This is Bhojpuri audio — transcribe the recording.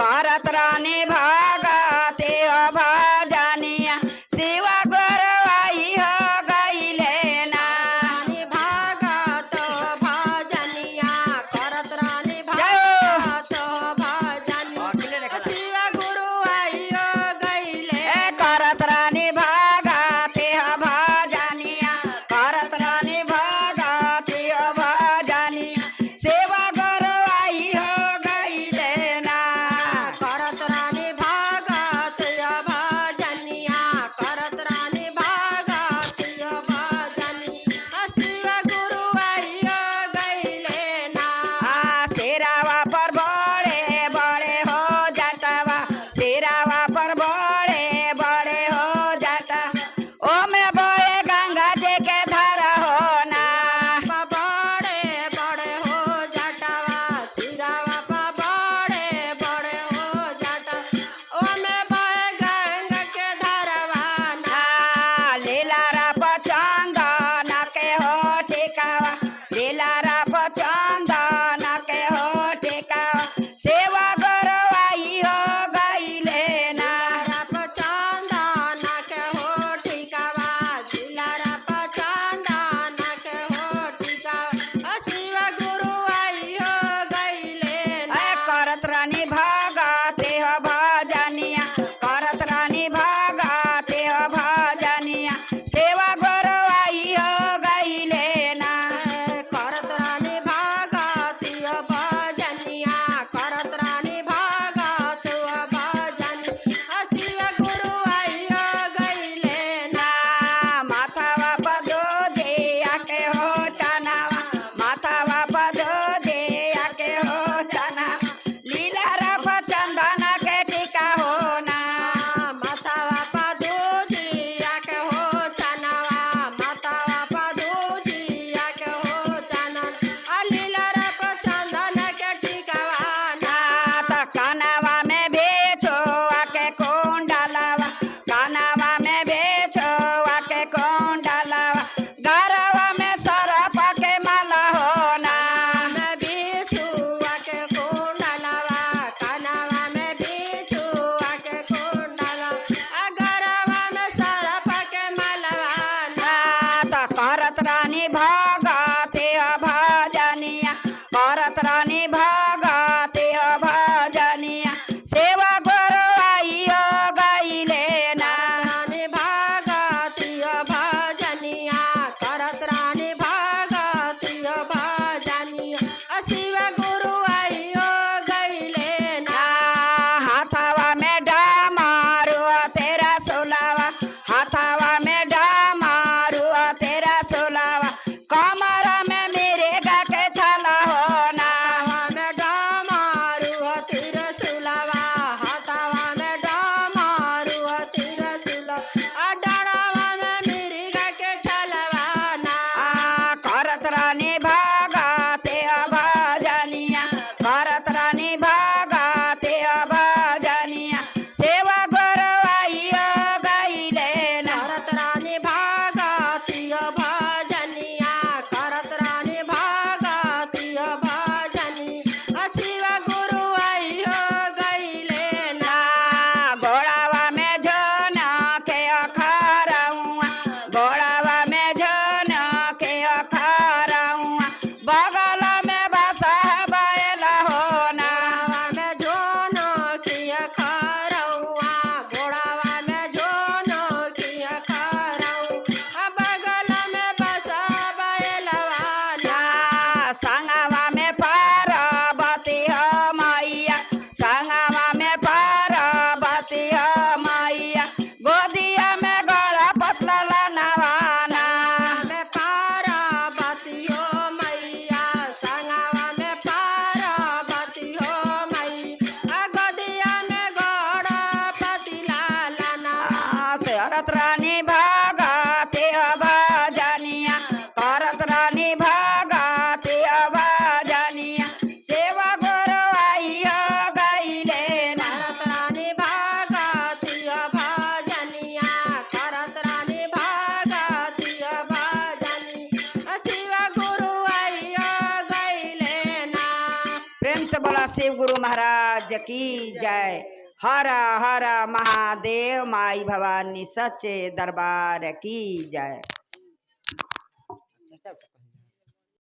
करत रानी भगते भजनिया शिवा गोरवाई हो गईले ना रानी भगत भजनिया करत रानी भगत भजनिया शिवा गुरु आइयो गईले करत रानी भगते भजनिया करत रानी भगते भजनिया सेवा गोरवाई हो गईले ना करत रानी भगत भजनिया करत रानी भगत भजनिया शिवा गुरु आइयो गईले ना शेरावा पर बड़े बड़े हो जातावा शेरावा पर बड़े बड़े हो जाता ओ में बड़े गंगा जी के धारा हो ना बड़े बड़े हो जाटावा सिरावा बड़े बड़े हो जाटा ओ में बहे गंगा के धारवा ना लीलारा पचंदन के हो टिकावा लीलारा पचंदन के हो टिकावा सेवा गोरवाई हो गईले ना चंदन के हो ठिकावा जिलारा चंदन के हो ठिकावा शिव गुरु आइयो गईले ना करत रानी भगते हो भजनिया करत रानी भगते हो भजनिया सेवा गोरवाई हो गईले ना करत रानी भगत भजनिया करत रानी भगत भजनिया शिव गुरु आइयो गईले ना माथावा पदो दे आके हो चनावा माथावा पदो दे आके हो चना लीला रफ चंदन के टीका हो ना मातावा पदूजिया के हो चनावा मातावा पदूजिया के हो चनन अलीला रप चंदन के टिकावा ना त कानावा में बेचो आके कोंडलावा कानावा में बेचो आके कोंडलावा गरवा में सरप के माला हो ना में बिछुआ के कुंडलवा कनवा में बिछुआ के कुंडलवा अगरवा में सरप के मलवा ना त करत रानी भगते भजनिया करत रानी भगते भजनिया सेवा गोरवाई हो गईले ना रानी भगतिय भजनिया करत रानी भगतिय भजनिया शिव गुरु आइयो गईले ना हाथावा में डामारू तेरा सोलावा हाथावा में डामारू तेरा सोलावा कमर में मेरे गा के छाला हो ना में डमारू तीर सुलवा हाथावा में डमारू तीर सुलवा डड़ावा में मिर्गा के छलवा ना करत रानी भगते भजनिया करत रानी भगते भजनिया सेवा गोरवाई हो गईले ना करत रानी भगतिय भजनिया करत रानी भगतिय भजनिया शिव गुरु आइयो गईले ना गोड़ावा में झोन के अखरउआ गोड़ावा में झोन के अखरउआ बगल में बसा बैल हो ना में जोनो किया खरौआ घोड़ावा में जोनो किया खरौआ बगल में बसा बैलवा ना संगवा में पार्वती हो मैया संगवा में पार्वती हो मैया गोदिया में गला पतला नवाना में पार्वती हो मैया संगवा में पार्वती हो मैया गदिया में गौड़ा पतिला लाना करत रानी भगते भजनिया करत रानी भगते भजनिया सेवा गोरवाई हो गईले ना करत रानी भगतिय भजनिया करत रानी भगतिय भजनिया शिव गुरु आइयो गईले ना प्रेम से बोला शिव गुरु महाराज की जय। हर हर महादेव। माई भवानी सच्चे दरबार की जय।